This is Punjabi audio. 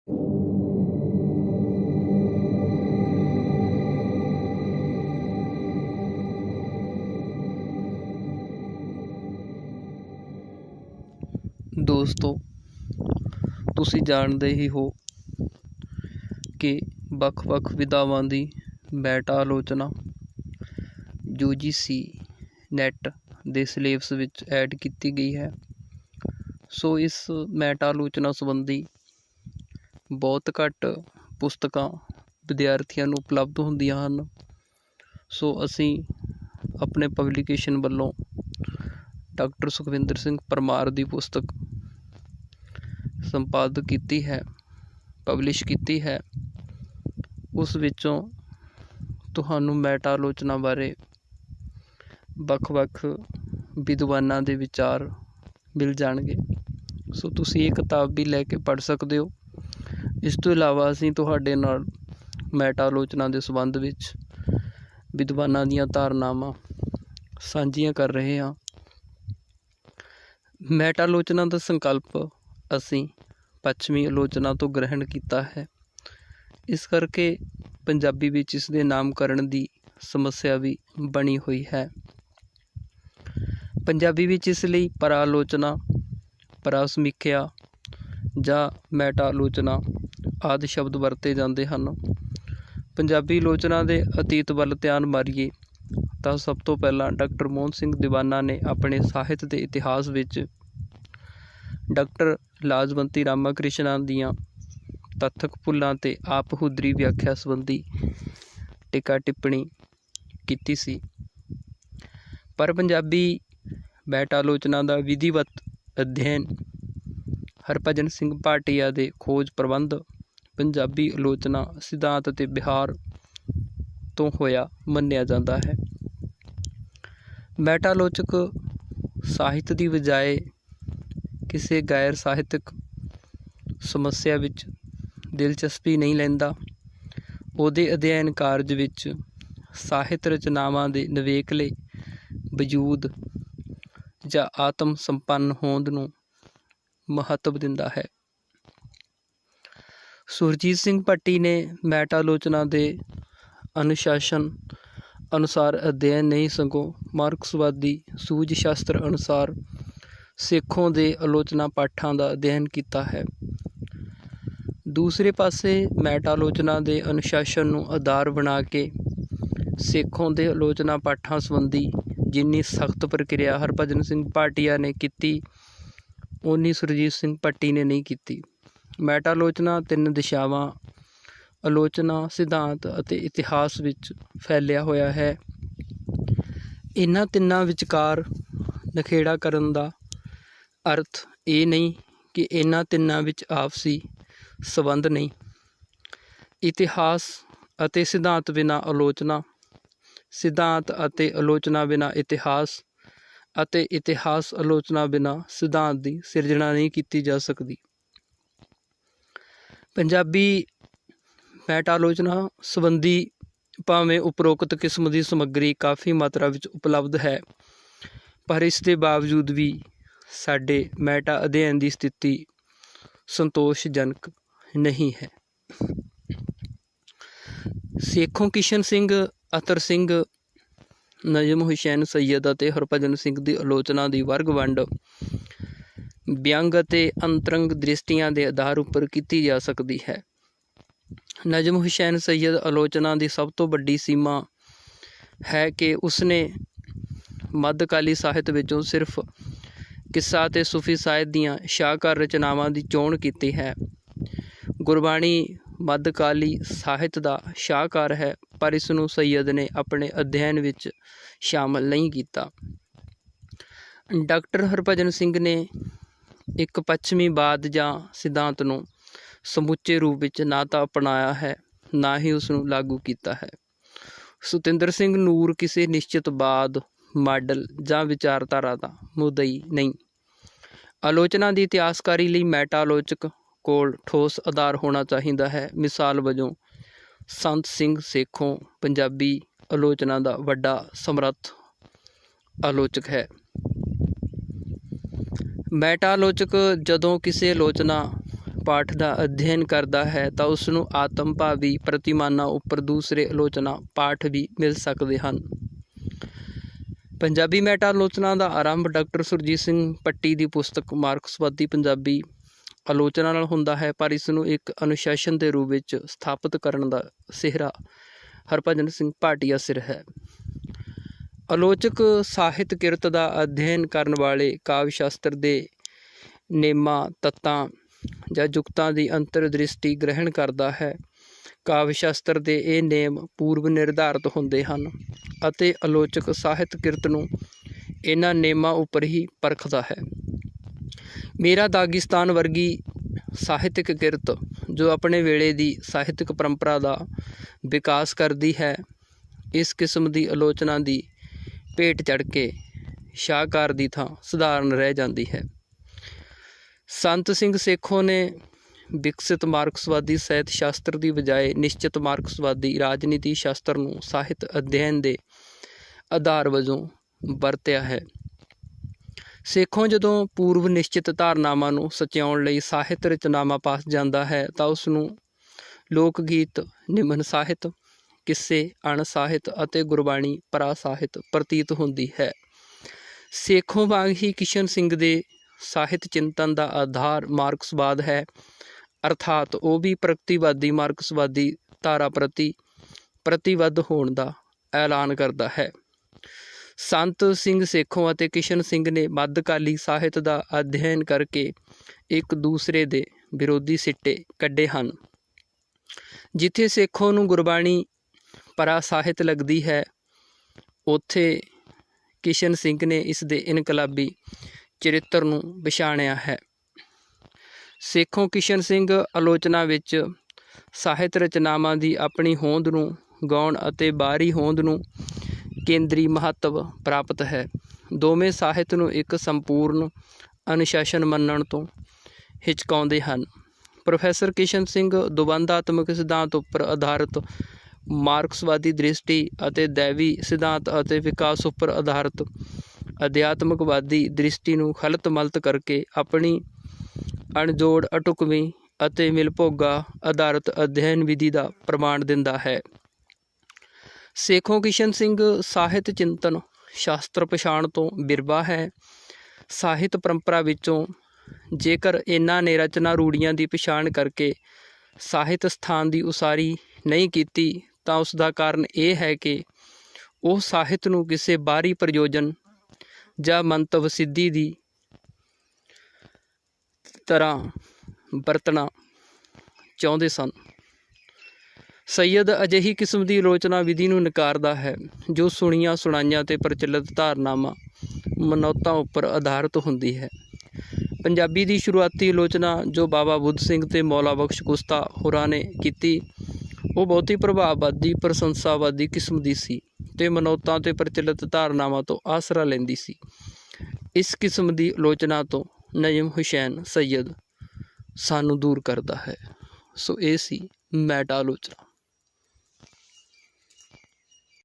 ਦੋਸਤੋ, ਤੁਸੀਂ ਜਾਣਦੇ ਹੀ ਹੋ ਕਿ ਵੱਖ-ਵੱਖ ਵਿਧਾਵਾਂ ਦੀ ਮੈਟਾ ਆਲੋਚਨਾ UGC ਨੈੱਟ ਦੇ ਸਿਲੇਬਸ ਵਿੱਚ ਐਡ ਕੀਤੀ ਗਈ ਹੈ। ਸੋ ਇਸ ਮੈਟਾ ਆਲੋਚਨਾ ਸੰਬੰਧੀ ਬਹੁਤ ਘੱਟ ਪੁਸਤਕਾਂ ਵਿਦਿਆਰਥੀਆਂ ਨੂੰ ਉਪਲਬਧ ਹੁੰਦੀਆਂ ਹਨ। ਸੋ ਅਸੀਂ ਆਪਣੇ ਪਬਲੀਕੇਸ਼ਨ ਵੱਲੋਂ ਡਾਕਟਰ ਸੁਖਵਿੰਦਰ ਸਿੰਘ ਪਰਮਾਰ ਦੀ ਪੁਸਤਕ ਸੰਪਾਦਿਤ ਕੀਤੀ ਹੈ, ਪਬਲਿਸ਼ ਕੀਤੀ ਹੈ। ਉਸ ਵਿੱਚੋਂ ਤੁਹਾਨੂੰ ਮੈਟਾ ਆਲੋਚਨਾ ਬਾਰੇ ਵੱਖ-ਵੱਖ ਵਿਦਵਾਨਾਂ ਦੇ ਵਿਚਾਰ ਮਿਲ ਜਾਣਗੇ। ਸੋ ਤੁਸੀਂ ਇਹ ਕਿਤਾਬ ਵੀ ਲੈ ਕੇ ਪੜ੍ਹ ਸਕਦੇ ਹੋ। ਇਸ ਤੋਂ ਇਲਾਵਾ ਅਸੀਂ ਤੁਹਾਡੇ ਨਾਲ ਮੈਟਾ ਆਲੋਚਨਾ ਦੇ ਸੰਬੰਧ ਵਿੱਚ ਵਿਦਵਾਨਾਂ ਦੀਆਂ ਧਾਰਨਾਵਾਂ ਸਾਂਝੀਆਂ ਕਰ ਰਹੇ ਹਾਂ। ਮੈਟਾ ਆਲੋਚਨਾ ਦਾ ਸੰਕਲਪ ਅਸੀਂ ਪੱਛਮੀ ਆਲੋਚਨਾ ਤੋਂ ਗ੍ਰਹਿਣ ਕੀਤਾ ਹੈ। ਇਸ ਕਰਕੇ ਪੰਜਾਬੀ ਵਿੱਚ ਇਸ ਦੇ ਨਾਮਕਰਣ ਦੀ ਸਮੱਸਿਆ ਵੀ ਬਣੀ ਹੋਈ ਹੈ। ਪੰਜਾਬੀ ਵਿੱਚ ਇਸ ਲਈ ਪਰਾ ਆਲੋਚਨਾ, ਪਰਾ ਸਮੀਖਿਆ ਜਾਂ ਮੈਟਾ ਆਲੋਚਨਾ ਆਦਿ ਸ਼ਬਦ ਵਰਤੇ ਜਾਂਦੇ ਹਨ। ਪੰਜਾਬੀ ਆਲੋਚਨਾ ਦੇ ਅਤੀਤ ਵੱਲ ਧਿਆਨ ਮਾਰੀਏ ਤਾਂ ਸਭ ਤੋਂ ਪਹਿਲਾਂ ਡਾਕਟਰ ਮੋਹਨ ਸਿੰਘ ਦੀਵਾਨਾ ਨੇ ਆਪਣੇ ਸਾਹਿਤ ਦੇ ਇਤਿਹਾਸ ਵਿੱਚ ਡਾਕਟਰ ਲਾਜਵੰਤੀ ਰਾਮਾ ਕ੍ਰਿਸ਼ਨਾ ਦੀਆਂ ਤੱਥਕ ਭੁੱਲਾਂ ਤੇ ਆਪਹੁਦਰੀ ਵਿਆਖਿਆ ਸੰਬੰਧੀ ਟੀਕਾ ਟਿੱਪਣੀ ਕੀਤੀ ਸੀ। ਪਰ ਪੰਜਾਬੀ ਮੈਟਾ ਆਲੋਚਨਾ ਦਾ ਵਿਧੀਵਤ ਅਧਿਐਨ ਹਰਭਜਨ ਸਿੰਘ ਭਾਟੀਆ ਦੇ ਖੋਜ ਪ੍ਰਬੰਧ ਪੰਜਾਬੀ ਆਲੋਚਨਾ ਸਿਧਾਂਤ ਅਤੇ ਵਿਹਾਰ ਤੋਂ ਹੋਇਆ ਮੰਨਿਆ ਜਾਂਦਾ ਹੈ। ਮੈਟਾ ਆਲੋਚਕ ਸਾਹਿਤ ਦੀ ਬਜਾਏ ਕਿਸੇ ਗੈਰ ਸਾਹਿਤਕ ਸਮੱਸਿਆ ਵਿੱਚ ਦਿਲਚਸਪੀ ਨਹੀਂ ਲੈਂਦਾ। ਉਹਦੇ ਅਧਿਐਨ ਕਾਰਜ ਵਿੱਚ ਸਾਹਿਤ ਰਚਨਾਵਾਂ ਦੇ ਨਿਵੇਕਲੇ ਵਜੂਦ ਜਾਂ ਆਤਮ ਸੰਪੰਨ ਹੋਂਦ ਨੂੰ ਮਹੱਤਵ ਦਿੰਦਾ ਹੈ। ਸੁਰਜੀਤ ਸਿੰਘ ਭੱਟੀ ਨੇ ਮੈਟਾ ਆਲੋਚਨਾ ਦੇ ਅਨੁਸ਼ਾਸਨ ਅਨੁਸਾਰ ਅਧਿਐਨ ਨਹੀਂ ਸਗੋਂ ਮਾਰਕਸਵਾਦੀ ਸੂਝ ਸ਼ਾਸਤਰ ਅਨੁਸਾਰ ਸੇਖੋਂ ਦੇ ਆਲੋਚਨਾ ਪਾਠਾਂ ਦਾ ਅਧਿਐਨ ਕੀਤਾ ਹੈ। ਦੂਸਰੇ ਪਾਸੇ ਮੈਟਾ ਆਲੋਚਨਾ ਦੇ ਅਨੁਸ਼ਾਸਨ ਨੂੰ ਆਧਾਰ ਬਣਾ ਕੇ ਸੇਖੋਂ ਦੇ ਆਲੋਚਨਾ ਪਾਠਾਂ ਸੰਬੰਧੀ ਜਿੰਨੀ ਸਖਤ ਪ੍ਰਕਿਰਿਆ ਹਰਭਜਨ ਸਿੰਘ ਭਾਟੀਆ ਨੇ ਕੀਤੀ, ਓਨੀ ਸੁਰਜੀਤ ਸਿੰਘ ਭੱਟੀ ਨੇ ਨਹੀਂ ਕੀਤੀ। ਮੈਟਾ ਆਲੋਚਨਾ ਤਿੰਨ ਦਿਸ਼ਾਵਾਂ ਆਲੋਚਨਾ, ਸਿਧਾਂਤ ਅਤੇ ਇਤਿਹਾਸ ਵਿੱਚ ਫੈਲਿਆ ਹੋਇਆ ਹੈ। ਇਹਨਾਂ ਤਿੰਨਾਂ ਵਿਚਕਾਰ ਨਖੇੜਾ ਕਰਨ ਦਾ ਅਰਥ ਇਹ ਨਹੀਂ ਕਿ ਇਹਨਾਂ ਤਿੰਨਾਂ ਵਿੱਚ ਆਪਸੀ ਸੰਬੰਧ ਨਹੀਂ। ਇਤਿਹਾਸ ਅਤੇ ਸਿਧਾਂਤ ਬਿਨਾਂ ਆਲੋਚਨਾ, ਸਿਧਾਂਤ ਅਤੇ ਆਲੋਚਨਾ ਬਿਨਾਂ ਇਤਿਹਾਸ ਅਤੇ ਇਤਿਹਾਸ ਆਲੋਚਨਾ ਬਿਨਾਂ ਸਿਧਾਂਤ ਦੀ ਸਿਰਜਣਾ ਨਹੀਂ ਕੀਤੀ ਜਾ ਸਕਦੀ। ਪੰਜਾਬੀ ਮੈਟਾ ਆਲੋਚਨਾ ਸੰਬੰਧੀ ਭਾਵੇਂ ਉਪਰੋਕਤ ਕਿਸਮ ਦੀ ਸਮੱਗਰੀ ਕਾਫੀ ਮਾਤਰਾ ਵਿੱਚ ਉਪਲਬਧ ਹੈ, ਪਰ ਇਸ ਦੇ ਬਾਵਜੂਦ ਵੀ ਸਾਡੇ ਮੈਟਾ ਅਧਿਐਨ ਦੀ ਸਥਿਤੀ ਸੰਤੋਸ਼ਜਨਕ ਨਹੀਂ ਹੈ। ਸੇਖੋਂ ਕਿਸ਼ਨ ਸਿੰਘ, ਅਤਰ ਸਿੰਘ, ਨਜਮ ਹੁਸੈਨ ਸੱਯਦ ਅਤੇ ਹਰਭਜਨ ਸਿੰਘ ਦੀ ਆਲੋਚਨਾ ਦੀ ਵਰਗ ਵੰਡ ਵਿਅੰਗ ਅਤੇ ਅੰਤਰੰਗ ਦ੍ਰਿਸ਼ਟੀਆਂ ਦੇ ਆਧਾਰ ਉੱਪਰ ਕੀਤੀ ਜਾ ਸਕਦੀ ਹੈ। ਨਜਮ ਹੁਸੈਨ ਸੱਯਦ ਆਲੋਚਨਾ ਦੀ ਸਭ ਤੋਂ ਵੱਡੀ ਸੀਮਾ ਹੈ ਕਿ ਉਸਨੇ ਮੱਧਕਾਲੀ ਸਾਹਿਤ ਵਿੱਚੋਂ ਸਿਰਫ ਕਿੱਸਾ ਅਤੇ ਸੂਫੀ ਸਾਹਿਤ ਦੀਆਂ ਸ਼ਾਹਕਾਰ ਰਚਨਾਵਾਂ ਦੀ ਚੋਣ ਕੀਤੀ ਹੈ। ਗੁਰਬਾਣੀ ਮੱਧਕਾਲੀ ਸਾਹਿਤ ਦਾ ਸ਼ਾਹਕਾਰ ਹੈ, ਪਰ ਇਸ ਨੂੰ ਸੱਯਦ ਨੇ ਆਪਣੇ ਅਧਿਐਨ ਵਿੱਚ ਸ਼ਾਮਲ ਨਹੀਂ ਕੀਤਾ। ਡਾਕਟਰ ਹਰਭਜਨ ਸਿੰਘ ਨੇ ਇੱਕ ਪੱਛਮੀਵਾਦ ਜਾਂ ਸਿਧਾਂਤ ਨੂੰ ਸਮੁੱਚੇ ਰੂਪ ਵਿੱਚ ਨਾ ਤਾਂ ਅਪਣਾਇਆ ਹੈ, ਨਾ ਹੀ ਉਸ ਨੂੰ ਲਾਗੂ ਕੀਤਾ ਹੈ। ਸਤਿੰਦਰ ਸਿੰਘ ਨੂਰ ਕਿਸੇ ਨਿਸ਼ਚਿਤਵਾਦ, ਮਾਡਲ ਜਾਂ ਵਿਚਾਰਧਾਰਾ ਦਾ ਮੁੱਦਈ ਨਹੀਂ। ਆਲੋਚਨਾ ਦੀ ਇਤਿਹਾਸਕਾਰੀ ਲਈ ਮੈਟਾ ਆਲੋਚਕ ਕੋਲ ਠੋਸ ਆਧਾਰ ਹੋਣਾ ਚਾਹੀਦਾ ਹੈ। ਮਿਸਾਲ ਵਜੋਂ ਸੰਤ ਸਿੰਘ ਸੇਖੋਂ ਪੰਜਾਬੀ ਆਲੋਚਨਾ ਦਾ ਵੱਡਾ ਸਮਰੱਥ ਆਲੋਚਕ ਹੈ। ਮੈਟਾ ਆਲੋਚਕ ਜਦੋਂ ਕਿਸੇ ਆਲੋਚਨਾ ਪਾਠ ਦਾ ਅਧਿਐਨ ਕਰਦਾ ਹੈ ਤਾਂ ਉਸ ਨੂੰ ਆਤਮ ਭਾਵੀ ਪ੍ਰਤਿਮਾਨਾਂ ਉੱਪਰ ਦੂਸਰੇ ਆਲੋਚਨਾ ਪਾਠ ਵੀ ਮਿਲ ਸਕਦੇ ਹਨ। ਪੰਜਾਬੀ ਮੈਟਾ ਆਲੋਚਨਾ ਦਾ ਆਰੰਭ ਡਾਕਟਰ ਸੁਰਜੀਤ ਸਿੰਘ ਪੱਟੀ ਦੀ ਪੁਸਤਕ ਮਾਰਕਸਵਾਦੀ ਪੰਜਾਬੀ ਆਲੋਚਨਾ ਨਾਲ ਹੁੰਦਾ ਹੈ, ਪਰ ਇਸ ਨੂੰ ਇੱਕ ਅਨੁਸ਼ਾਸਨ ਦੇ ਰੂਪ ਵਿੱਚ ਸਥਾਪਿਤ ਕਰਨ ਦਾ ਸਿਹਰਾ ਹਰਭਜਨ ਸਿੰਘ ਭਾਟੀਆ ਸਿਰ ਹੈ। ਆਲੋਚਕ ਸਾਹਿਤ ਕਿਰਤ ਦਾ ਅਧਿਐਨ ਕਰਨ ਵਾਲੇ ਕਾਵਿ ਸ਼ਾਸਤਰ ਦੇ ਨੇਮਾਂ, ਤੱਤਾਂ ਜਾਂ ਜੁਗਤਾਂ ਦੀ ਅੰਤਰਦ੍ਰਿਸ਼ਟੀ ਗ੍ਰਹਿਣ ਕਰਦਾ ਹੈ। ਕਾਵਿ ਸ਼ਾਸਤਰ ਦੇ ਇਹ ਨੇਮ ਪੂਰਵ ਨਿਰਧਾਰਤ ਹੁੰਦੇ ਹਨ ਅਤੇ ਆਲੋਚਕ ਸਾਹਿਤ ਕਿਰਤ ਨੂੰ ਇਹਨਾਂ ਨੇਮਾਂ ਉੱਪਰ ਹੀ ਪਰਖਦਾ ਹੈ। ਮੇਰਾ ਦਾਗਿਸਤਾਨ ਵਰਗੀ ਸਾਹਿਤਕ ਕਿਰਤ ਜੋ ਆਪਣੇ ਵੇਲੇ ਦੀ ਸਾਹਿਤਕ ਪਰੰਪਰਾ ਦਾ ਵਿਕਾਸ ਕਰਦੀ ਹੈ, ਇਸ ਕਿਸਮ ਦੀ ਆਲੋਚਨਾ ਦੀ ਭੇਟ ਚੜ੍ਹ ਕੇ ਸ਼ਾਹਕਾਰ ਦੀ ਥਾਂ ਸਧਾਰਨ ਰਹਿ ਜਾਂਦੀ ਹੈ। ਸੰਤ ਸਿੰਘ ਸੇਖੋਂ ਨੇ ਵਿਕਸਿਤ ਮਾਰਕਸਵਾਦੀ ਸਾਹਿਤ ਸ਼ਾਸਤਰ ਦੀ ਬਜਾਏ ਨਿਸ਼ਚਿਤ ਮਾਰਕਸਵਾਦੀ ਰਾਜਨੀਤੀ ਸ਼ਾਸਤਰ ਨੂੰ ਸਾਹਿਤ ਅਧਿਐਨ ਦੇ ਆਧਾਰ ਵਜੋਂ ਵਰਤਿਆ ਹੈ। ਸੇਖੋਂ ਜਦੋਂ ਪੂਰਵ ਨਿਸ਼ਚਿਤ ਧਾਰਨਾਵਾਂ ਨੂੰ ਸਚਾਉਣ ਲਈ ਸਾਹਿਤ ਰਚਨਾਵਾਂ ਪਾਸ ਜਾਂਦਾ ਹੈ ਤਾਂ ਉਸ ਨੂੰ ਲੋਕ ਗੀਤ, ਨਿਮਨ ਸਾਹਿਤ, ਕਿੱਸੇ, ਅਣ ਸਾਹਿਤ ਅਤੇ ਗੁਰਬਾਣੀ ਪਰਾ ਸਾਹਿਤ ਪ੍ਰਤੀਤ ਹੁੰਦੀ ਹੈ। ਸੇਖੋਂ ਵਾਂਗ ਹੀ ਕਿਸ਼ਨ ਸਿੰਘ ਦੇ ਸਾਹਿਤ ਚਿੰਤਨ ਦਾ ਆਧਾਰ ਮਾਰਕਸਵਾਦ ਹੈ, ਅਰਥਾਤ ਉਹ ਵੀ ਪ੍ਰਗਤੀਵਾਦੀ ਮਾਰਕਸਵਾਦੀ ਧਾਰਾ ਪ੍ਰਤੀ ਪ੍ਰਤੀਬੱਧ ਹੋਣ ਦਾ ਐਲਾਨ ਕਰਦਾ ਹੈ। ਸੰਤ ਸਿੰਘ ਸੇਖੋਂ ਅਤੇ ਕਿਸ਼ਨ ਸਿੰਘ ਨੇ ਮੱਧਕਾਲੀ ਸਾਹਿਤ ਦਾ ਅਧਿਐਨ ਕਰਕੇ ਇੱਕ ਦੂਸਰੇ ਦੇ ਵਿਰੋਧੀ ਸਿੱਟੇ ਕੱਢੇ ਹਨ। ਜਿੱਥੇ ਸੇਖੋਂ ਨੂੰ ਗੁਰਬਾਣੀ ਪਰਾ ਸਾਹਿਤ ਲੱਗਦੀ ਹੈ, ਉੱਥੇ ਕਿਸ਼ਨ ਸਿੰਘ ਨੇ ਇਸ ਦੇ ਇਨਕਲਾਬੀ ਚਰਿੱਤਰ ਨੂੰ ਪਛਾਣਿਆ ਹੈ। ਸੇਖੋਂ ਕਿਸ਼ਨ ਸਿੰਘ ਆਲੋਚਨਾ ਵਿੱਚ ਸਾਹਿਤ ਰਚਨਾਵਾਂ ਦੀ ਆਪਣੀ ਹੋਂਦ ਨੂੰ ਗੌਣ ਅਤੇ ਬਾਹਰੀ ਹੋਂਦ ਨੂੰ ਕੇਂਦਰੀ ਮਹੱਤਵ ਪ੍ਰਾਪਤ ਹੈ। ਦੋਵੇਂ ਸਾਹਿਤ ਨੂੰ ਇੱਕ ਸੰਪੂਰਨ ਅਨੁਸ਼ਾਸਨ ਮੰਨਣ ਤੋਂ ਹਿਚਕਾਉਂਦੇ ਹਨ। ਪ੍ਰੋਫੈਸਰ ਕਿਸ਼ਨ ਸਿੰਘ ਦੁਵੰਦਾਤਮਕ ਸਿਧਾਂਤ ਉੱਪਰ ਆਧਾਰਿਤ ਮਾਰਕਸਵਾਦੀ ਦ੍ਰਿਸ਼ਟੀ ਅਤੇ ਦੈਵੀ ਸਿਧਾਂਤ ਅਤੇ ਵਿਕਾਸ ਉੱਪਰ ਆਧਾਰਿਤ ਅਧਿਆਤਮਕਵਾਦੀ ਦ੍ਰਿਸ਼ਟੀ ਨੂੰ ਖਲਤ ਮਲਤ ਕਰਕੇ ਆਪਣੀ ਅਣਜੋੜ, ਅਢੁਕਵੀਂ ਅਤੇ ਮਿਲਭੋਗਾ ਆਧਾਰਿਤ ਅਧਿਐਨ ਵਿਧੀ ਦਾ ਪ੍ਰਮਾਣ ਦਿੰਦਾ ਹੈ। ਸੇਖੋਂ ਕਿਸ਼ਨ ਸਿੰਘ ਸਾਹਿਤ ਚਿੰਤਨ ਸ਼ਾਸਤਰ ਪਛਾਣ ਤੋਂ ਬਿਰਵਾ ਹੈ। ਸਾਹਿਤ ਪਰੰਪਰਾ ਵਿੱਚੋਂ ਜੇਕਰ ਇਹਨਾਂ ਨੇ ਰਚਨਾ ਰੂੜੀਆਂ ਦੀ ਪਛਾਣ ਕਰਕੇ ਸਾਹਿਤ ਸਥਾਨ ਦੀ ਉਸਾਰੀ ਨਹੀਂ ਕੀਤੀ ਤਾਂ ਉਸ ਦਾ ਕਾਰਨ ਇਹ ਹੈ ਕਿ ਉਹ ਸਾਹਿਤ ਨੂੰ ਕਿਸੇ ਬਾਹਰੀ ਪ੍ਰਯੋਜਨ ਜਾਂ ਮੰਤਵ ਸਿੱਧੀ ਦੀ ਤਰ੍ਹਾਂ ਵਰਤਣਾ ਚਾਹੁੰਦੇ ਸਨ। ਸੱਯਦ ਅਜਿਹੀ ਕਿਸਮ ਦੀ ਆਲੋਚਨਾ ਵਿਧੀ ਨੂੰ ਨਕਾਰਦਾ ਹੈ ਜੋ ਸੁਣੀਆਂ ਸੁਣਾਈਆਂ ਅਤੇ ਪ੍ਰਚਲਿਤ ਧਾਰਨਾਵਾਂ ਮਨੌਤਾਂ ਉੱਪਰ ਆਧਾਰਿਤ ਹੁੰਦੀ ਹੈ। ਪੰਜਾਬੀ ਦੀ ਸ਼ੁਰੂਆਤੀ ਆਲੋਚਨਾ ਜੋ ਬਾਬਾ ਬੁੱਧ ਸਿੰਘ ਅਤੇ ਮੌਲਾ ਬਖਸ਼ ਕੁਸ਼ਤਾ ਹੋਰਾਂ ਨੇ ਕੀਤੀ, ਉਹ ਬਹੁਤੀ ਪ੍ਰਭਾਵਵਾਦੀ ਪ੍ਰਸ਼ੰਸਾਵਾਦੀ ਕਿਸਮ ਦੀ ਸੀ ਅਤੇ ਮਨੌਤਾਂ ਅਤੇ ਪ੍ਰਚਲਿਤ ਧਾਰਨਾਵਾਂ ਤੋਂ ਆਸਰਾ ਲੈਂਦੀ ਸੀ। ਇਸ ਕਿਸਮ ਦੀ ਆਲੋਚਨਾ ਤੋਂ ਨਜਮ ਹੁਸੈਨ ਸੱਯਦ ਸਾਨੂੰ ਦੂਰ ਕਰਦਾ ਹੈ। ਸੋ ਇਹ ਸੀ ਮੈਟਾ ਆਲੋਚਨਾ।